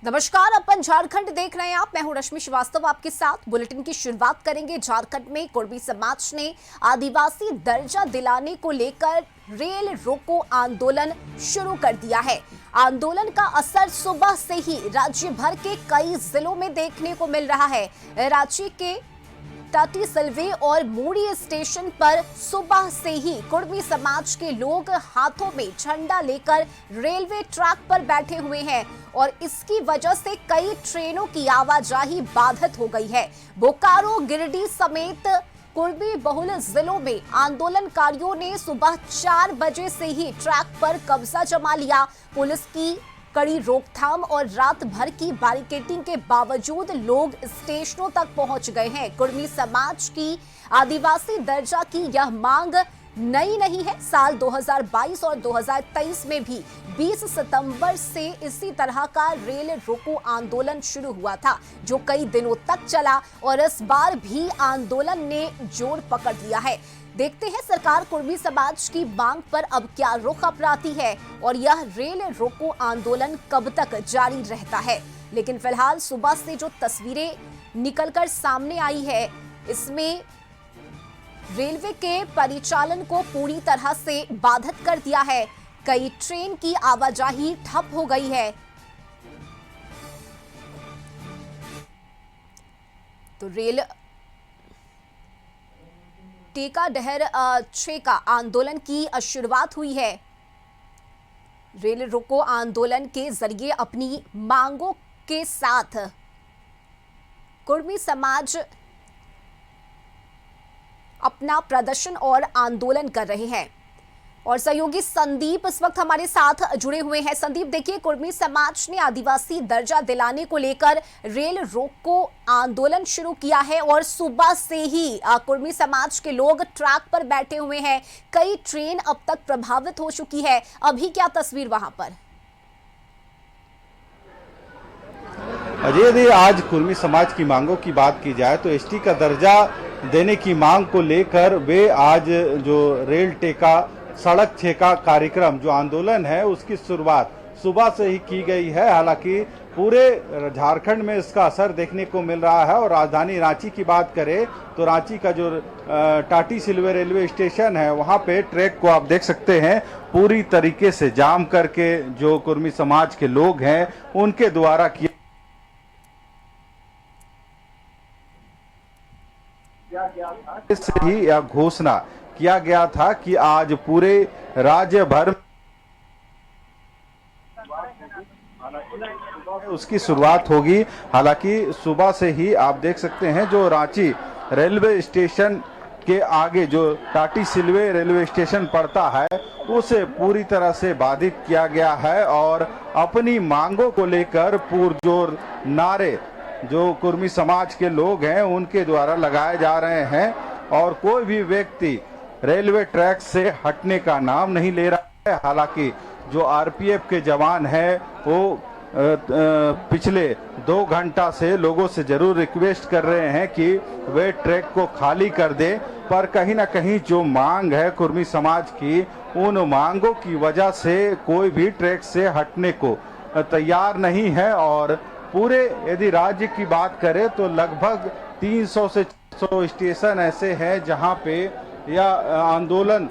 नमस्कार, अपन झारखंड देख रहे हैं आप। मैं हूं रश्मि श्रीवास्तव आपके साथ। बुलेटिन की शुरुआत करेंगे। झारखंड में कुर्मी समाज ने आदिवासी दर्जा दिलाने को लेकर रेल रोको आंदोलन शुरू कर दिया है। आंदोलन का असर सुबह से ही राज्य भर के कई जिलों में देखने को मिल रहा है। रांची के टाटी सिल्वे और मूड़ी स्टेशन पर सुबह से ही कुर्मी समाज के लोग हाथों में झंडा लेकर रेलवे ट्रैक पर बैठे हुए हैं और इसकी वजह से कई ट्रेनों की आवाजाही बाधित हो गई है। बोकारो, गिरिडीह समेत कुर्मी बहुल जिलों में आंदोलनकारियों ने सुबह 4 बजे से ही ट्रैक पर कब्जा जमा लिया। पुलिस की कड़ी रोकथाम और रात भर की बैरिकेडिंग के बावजूद लोग स्टेशनों तक पहुंच गए हैं। कुर्मी समाज की आदिवासी दर्जा की यह मांग नई नहीं है। साल 2022 और 2023 में भी 20 सितंबर से इसी तरह का रेल रोको आंदोलन शुरू हुआ था, जो कई दिनों तक चला और इस बार भी आंदोलन ने जोर पकड़ लिया है। देखते हैं सरकार कुर्मी समाज की मांग पर अब क्या रुख अपनाती है और यह रेल रोको आंदोलन कब तक जारी रहता है। लेकिन फिलहाल सुबह से जो तस्वीरें निकलकर सामने आई है, इसमें रेलवे के परिचालन को पूरी तरह से बाधित कर दिया है। कई ट्रेन की आवाजाही ठप हो गई है। तो रेल टेका डहर 6 का आंदोलन की शुरुआत हुई है। रेल रोको आंदोलन के जरिए अपनी मांगों के साथ कुर्मी समाज अपना प्रदर्शन और आंदोलन कर रहे हैं। और सहयोगी संदीप इस वक्त हमारे साथ जुड़े हुए हैं। संदीप, देखिए, कुर्मी समाज ने आदिवासी दर्जा दिलाने को लेकर रेल रोको आंदोलन शुरू किया है और सुबह से ही कुर्मी समाज के लोग ट्रैक पर बैठे हुए हैं। कई ट्रेन अब तक प्रभावित हो चुकी है। अभी क्या तस्वीर वहां पर? अजय, यदि आज कुर्मी समाज की मांगों की बात की जाए तो एसटी का दर्जा देने की मांग को लेकर वे आज जो रेल टेका सड़क 6 का कार्यक्रम जो आंदोलन है उसकी शुरुआत सुबह से ही की गई है। हालांकि पूरे झारखंड में इसका असर देखने को मिल रहा है और राजधानी रांची की बात करें तो रांची का जो टाटी सिल्वे रेलवे स्टेशन है वहां पे ट्रैक को आप देख सकते हैं पूरी तरीके से जाम करके जो कुर्मी समाज के लोग हैं उनके द्वारा किया ही यह घोषणा किया गया था कि आज पूरे राज्य भर उसकी शुरुआत होगी। हालांकि सुबह से ही आप देख सकते हैं जो रांची रेलवे स्टेशन के आगे जो टाटी सिल्वे रेलवे स्टेशन पड़ता है उसे पूरी तरह से बाधित किया गया है और अपनी मांगों को लेकर पुरजोर नारे जो कुर्मी समाज के लोग हैं उनके द्वारा लगाए जा रहे हैं और कोई भी व्यक्ति रेलवे ट्रैक से हटने का नाम नहीं ले रहा है। हालांकि जो आरपीएफ के जवान हैं वो पिछले 2 घंटा से लोगों से जरूर रिक्वेस्ट कर रहे हैं कि वे ट्रैक को खाली कर दे, पर कहीं ना कहीं जो मांग है कुर्मी समाज की उन मांगों की वजह से कोई भी ट्रैक से हटने को तैयार नहीं है। और पूरे यदि राज्य की बात करें तो लगभग 300 से 400 स्टेशन ऐसे हैं जहां पे यह आंदोलन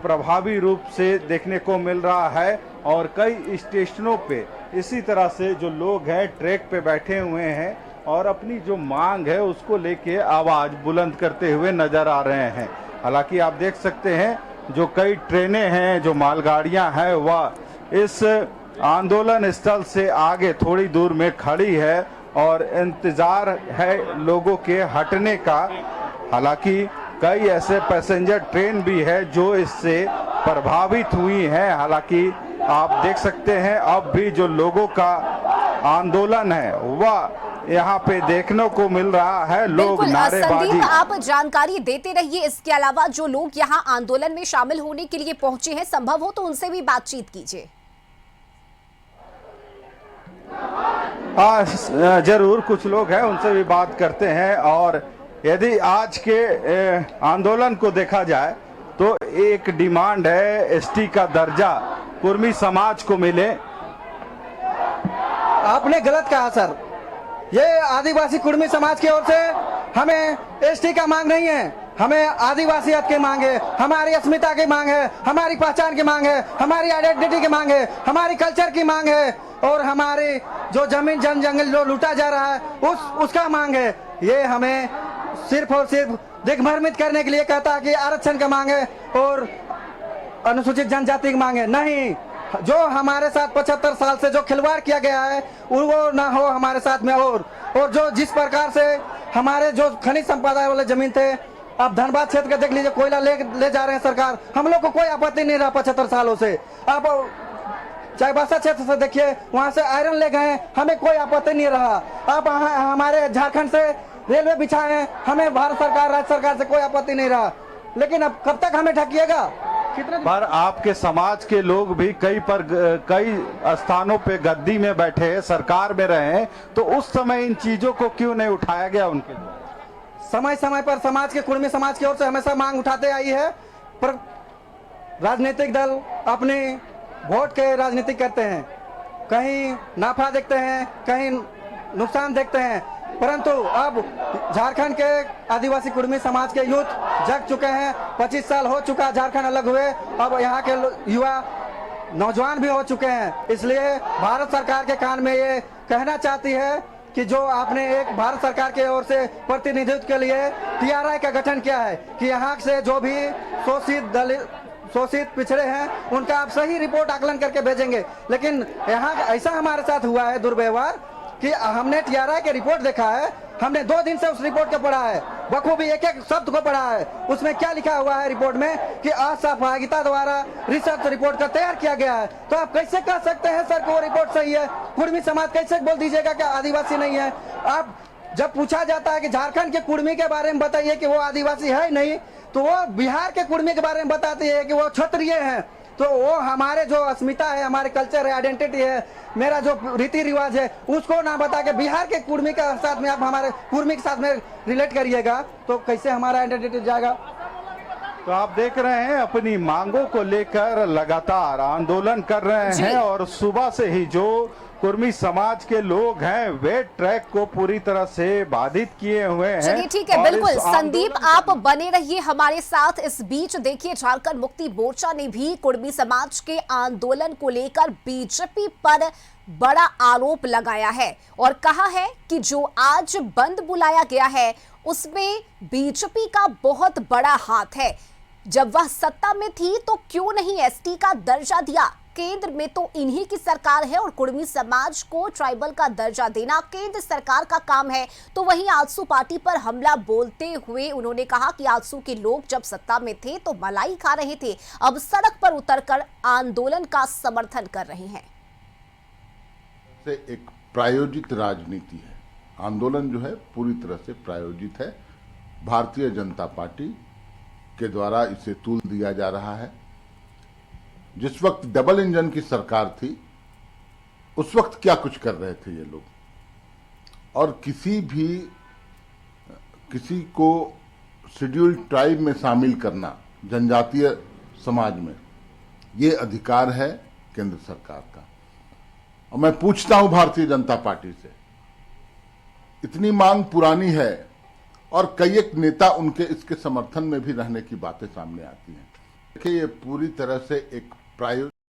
प्रभावी रूप से देखने को मिल रहा है और कई स्टेशनों पे इसी तरह से जो लोग हैं ट्रैक पे बैठे हुए हैं और अपनी जो मांग है उसको लेके आवाज बुलंद करते हुए नजर आ रहे हैं। हालांकि आप देख सकते हैं जो कई ट्रेनें हैं जो मालगाड़ियां हैं वह इस आंदोलन स्थल से आगे थोड़ी दूर में खड़ी है और इंतजार है लोगों के हटने का। हालांकि कई ऐसे पैसेंजर ट्रेन भी है जो इससे प्रभावित हुई हैं। हालांकि आप देख सकते हैं अब भी जो लोगों का आंदोलन है वह यहाँ पे देखने को मिल रहा है। लोग नारेबाजी। संदीप, आप जानकारी देते रहिए। इसके अलावा जो लोग यहाँ आंदोलन में शामिल होने के लिए पहुंचे हैं, संभव हो तो उनसे भी बातचीत कीजिए। हाँ, जरूर, कुछ लोग हैं उनसे भी बात करते हैं। और यदि आज के आंदोलन को देखा जाए तो एक डिमांड है एसटी का दर्जा कुर्मी समाज को मिले। आपने गलत कहा सर। ये आदिवासी कुर्मी समाज की ओर से हमें एसटी का मांग नहीं है, हमें आदिवासियत की मांग है, हमारी अस्मिता की मांग है, हमारी पहचान की मांग है, हमारी आइडेंटिटी की मांग है, हमारी कल्चर की मांग है, और हमारी जो जमीन जन जंगल जो लूटा जा रहा है उसका मांग है। ये हमें सिर्फ और सिर्फ दिग्भ्रमित करने के लिए कहता है कि आरक्षण का मांग है और अनुसूचित जनजाति की मांग है। नहीं, जो हमारे साथ 75 साल से जो खिलवाड़ किया गया है वो ना हो हमारे साथ में। और जो जिस प्रकार से हमारे जो खनिज संपदा वाले जमीन थे, आप धनबाद क्षेत्र का देख लीजिए, कोयला ले जा रहे हैं सरकार, हम लोग को कोई आपत्ति नहीं रहा 75 सालों से। आप चाईबासा क्षेत्र से देखिए, वहां से आयरन ले गए, हमें कोई आपत्ति नहीं रहा। आप हमारे झारखंड से रेलवे बिछाए हैं, हमें भारत सरकार राज्य सरकार से कोई आपत्ति नहीं रहा। लेकिन अब कब तक हमें ठकिएगा? पर आपके समाज के लोग भी कई स्थानों पे गद्दी में बैठे हैं, सरकार में रहे हैं, तो उस समय इन चीजों को क्यों नहीं उठाया गया उनके लिए? समय समय पर समाज के कुर्मी समाज की ओर से हमेशा मांग उठाते आई है, पर राजनीतिक दल अपने वोट के राजनीति करते हैं, कहीं नाफा देखते हैं, कहीं नुकसान देखते हैं। परंतु अब झारखंड के आदिवासी कुर्मी समाज के यूथ जग चुके हैं। 25 साल हो चुका झारखंड अलग हुए, अब यहाँ के युवा नौजवान भी हो चुके हैं। इसलिए भारत सरकार के कान में ये कहना चाहती है कि जो आपने एक भारत सरकार की ओर से प्रतिनिधित्व के लिए टीआरआई का गठन किया है कि यहाँ से जो भी शोषित पिछड़े हैं उनका आप सही रिपोर्ट आकलन करके भेजेंगे। लेकिन यहाँ ऐसा हमारे साथ हुआ है दुर्व्यवहार कि हमने टीआरआई के रिपोर्ट देखा है, हमने 2 दिन से उस रिपोर्ट को पढ़ा है, बखूबी एक एक शब्द को पढ़ा है। उसमें क्या लिखा हुआ है रिपोर्ट में कि असहभागिता द्वारा रिसर्च रिपोर्ट का तैयार किया गया है। तो आप कैसे कह सकते हैं सर कि वो रिपोर्ट सही है? कुर्मी समाज कैसे बोल दीजिएगा कि आदिवासी नहीं है? आप जब पूछा जाता है कि झारखंड के कुर्मी के बारे में बताइए कि वो आदिवासी है नहीं, तो वो बिहार के कुर्मी के बारे में बताते हैं कि वो क्षत्रिय हैं। तो वो हमारे जो अस्मिता है, हमारे कल्चर है, आइडेंटिटी है, मेरा जो रीति रिवाज है, उसको ना बता के बिहार के कुर्मी के साथ में आप हमारे कुर्मी के साथ में रिलेट करिएगा, तो कैसे हमारा आइडेंटिटी जाएगा? तो आप देख रहे हैं अपनी मांगों को लेकर लगातार आंदोलन कर रहे हैं, और सुबह से ही जो कुर्मी समाज के लोग हैं वे ट्रैक को पूरी तरह से बाधित किए हुए हैं। चलिए ठीक है, बिल्कुल संदीप आप बने रहिए हमारे साथ। इस बीच देखिए, झारखंड मुक्ति मोर्चा ने भी कुर्मी समाज के आंदोलन को लेकर बीजेपी पर बड़ा आरोप लगाया है और कहा है कि जो आज बंद बुलाया गया है उसमें बीजेपी का बहुत बड़ा हाथ है। जब वह सत्ता में थी तो क्यों नहीं एसटी का दर्जा दिया? केंद्र में तो इन्हीं की सरकार है और कुर्मी समाज को ट्राइबल का दर्जा देना केंद्र सरकार का काम है। तो वहीं आजसू पार्टी पर हमला बोलते हुए उन्होंने कहा कि आजसू के लोग जब सत्ता में थे तो मलाई खा रहे थे, अब सड़क पर उतरकर आंदोलन का समर्थन कर रहे हैं। एक प्रायोजित राजनीति है, आंदोलन जो है पूरी तरह से प्रायोजित है। भारतीय जनता पार्टी के द्वारा इसे तूल दिया जा रहा है। जिस वक्त डबल इंजन की सरकार थी उस वक्त क्या कुछ कर रहे थे ये लोग, और किसी को शेड्यूल्ड ट्राइब में शामिल करना जनजातीय समाज में, ये अधिकार है केंद्र सरकार का। और मैं पूछता हूं भारतीय जनता पार्टी से, इतनी मांग पुरानी है और कई एक नेता उनके इसके समर्थन में भी रहने की बातें सामने आती हैं। देखिए, ये पूरी तरह से एक प्रायोजित